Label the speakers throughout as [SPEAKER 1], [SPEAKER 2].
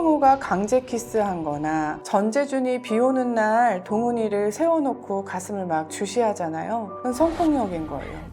[SPEAKER 1] 손명호가 강제 키스한 거나 전재준이 비 오는 날 동훈이를 세워놓고 가슴을 막 주시하잖아요. 그건 성폭력인 거예요.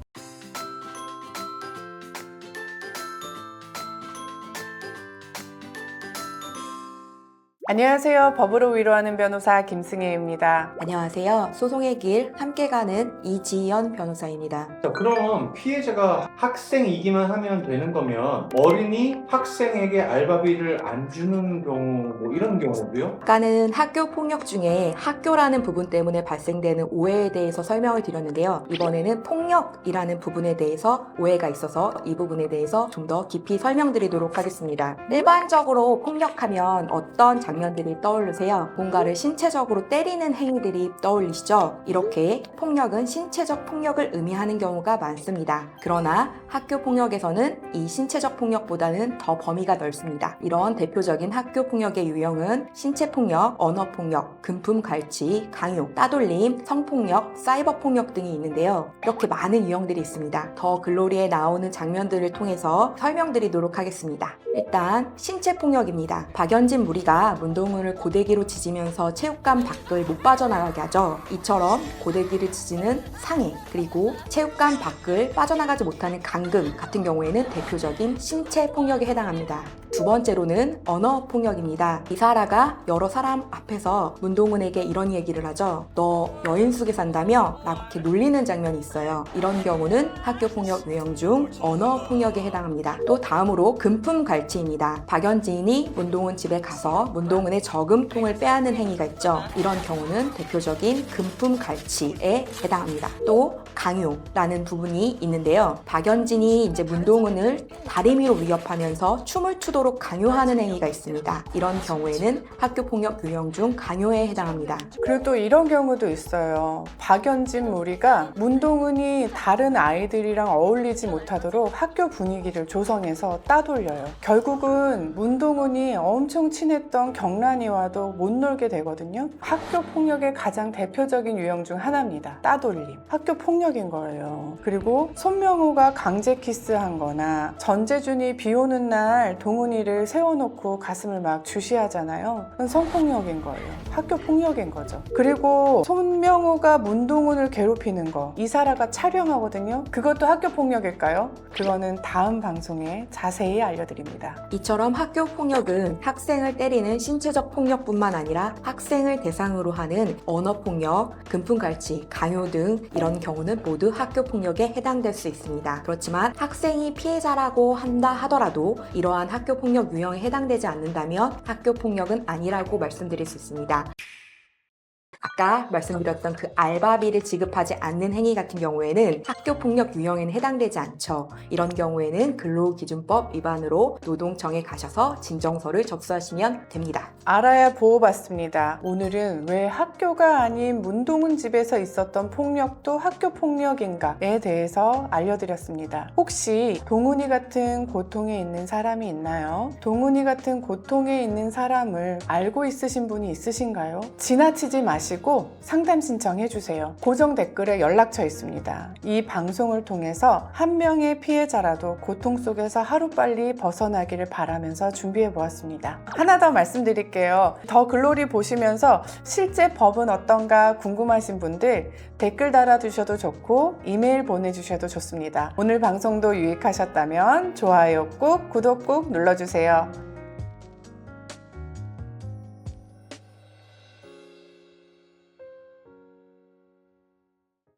[SPEAKER 1] 안녕하세요. 법으로 위로하는 변호사 김승혜입니다.
[SPEAKER 2] 안녕하세요. 소송의 길 함께 가는 이지연 변호사입니다.
[SPEAKER 3] 자, 그럼 피해자가 학생이기만 하면 되는 거면 어린이 학생에게 알바비를 안 주는 경우 뭐 이런 경우도요?
[SPEAKER 2] 아까는 학교 폭력 중에 학교라는 부분 때문에 발생되는 오해에 대해서 설명을 드렸는데요. 이번에는 폭력이라는 부분에 대해서 오해가 있어서 이 부분에 대해서 좀 더 깊이 설명드리도록 하겠습니다. 일반적으로 폭력하면 어떤 장면들이 떠오르세요? 뭔가를 신체적으로 때리는 행위들이 떠올리시죠? 이렇게 폭력은 신체적 폭력을 의미하는 경우가 많습니다. 그러나 학교 폭력에서는 이 신체적 폭력보다는 더 범위가 넓습니다. 이런 대표적인 학교 폭력의 유형은 신체 폭력, 언어 폭력, 금품 갈취, 강요, 따돌림, 성폭력, 사이버 폭력 등이 있는데요. 이렇게 많은 유형들이 있습니다. 더 글로리에 나오는 장면들을 통해서 설명드리도록 하겠습니다. 일단 신체 폭력입니다. 박연진 무리가 문동훈을 고데기로 지지면서 체육관 밖을 못 빠져나가게 하죠. 이처럼 고데기를 지지는 상해, 그리고 체육관 밖을 빠져나가지 못하는 감금 같은 경우에는 대표적인 신체 폭력에 해당합니다. 두 번째로는 언어 폭력입니다. 이사라가 여러 사람 앞에서 문동훈에게 이런 얘기를 하죠. 너 여인 속에 산다며? 라고 이렇게 놀리는 장면이 있어요. 이런 경우는 학교 폭력 유형 중 언어 폭력에 해당합니다. 또 다음으로 금품 갈취입니다. 박연진이 문동훈 집에 가서 문동훈의 저금통을 빼앗는 행위가 있죠. 이런 경우는 대표적인 금품 갈취에 해당합니다. 또 강요라는 부분이 있는데요. 박연진이 이제 문동훈을 다리미로 위협하면서 춤을 추도록 강요하는 행위가 있습니다. 이런 경우에는 학교폭력 유형 중 강요에 해당합니다.
[SPEAKER 1] 그리고 또 이런 경우도 있어요. 박연진 무리가 문동훈이 다른 아이들이랑 어울리지 못하도록 학교 분위기를 조성해서 따돌려요. 결국은 문동훈이 엄청 친했던 경란이와도 못 놀게 되거든요. 학교 폭력의 가장 대표적인 유형 중 하나입니다. 따돌림. 학교 폭력인 거예요. 그리고 손명호가 강제 키스한 거나 전재준이 비 오는 날 동훈이를 세워놓고 가슴을 막 주시하잖아요. 그건 성폭력인 거예요. 학교 폭력인 거죠. 그리고 손명호가 문동훈을 괴롭히는 거 이사라가 촬영하거든요. 그것도 학교 폭력일까요? 그거는 다음 방송에 자세히 알려드립니다.
[SPEAKER 2] 이처럼 학교 폭력은 학생을 때리는 신체적 폭력뿐만 아니라 학생을 대상으로 하는 언어 폭력, 금품 갈취, 강요 등 이런 경우는 모두 학교 폭력에 해당될 수 있습니다. 그렇지만 학생이 피해자라고 한다 하더라도 이러한 학교 폭력 유형에 해당되지 않는다면 학교 폭력은 아니라고 말씀드릴 수 있습니다. 아까 말씀드렸던 그 알바비를 지급하지 않는 행위 같은 경우에는 학교폭력 유형에는 해당되지 않죠. 이런 경우에는 근로기준법 위반으로 노동청에 가셔서 진정서를 접수하시면 됩니다.
[SPEAKER 1] 알아야 보호받습니다. 오늘은 왜 학교가 아닌 문동훈 집에서 있었던 폭력도 학교 폭력인가에 대해서 알려드렸습니다. 혹시 동훈이 같은 고통에 있는 사람이 있나요? 동훈이 같은 고통에 있는 사람을 알고 있으신 분이 있으신가요? 지나치지 마시고 상담 신청해 주세요. 고정 댓글에 연락처 있습니다. 이 방송을 통해서 한 명의 피해자라도 고통 속에서 하루빨리 벗어나기를 바라면서 준비해 보았습니다. 하나 더 말씀드릴게요. 더 글로리 보시면서 실제 법은 어떤가 궁금하신 분들 댓글 달아주셔도 좋고 이메일 보내주셔도 좋습니다. 오늘 방송도 유익하셨다면 좋아요 꾹, 구독 꾹 눌러주세요.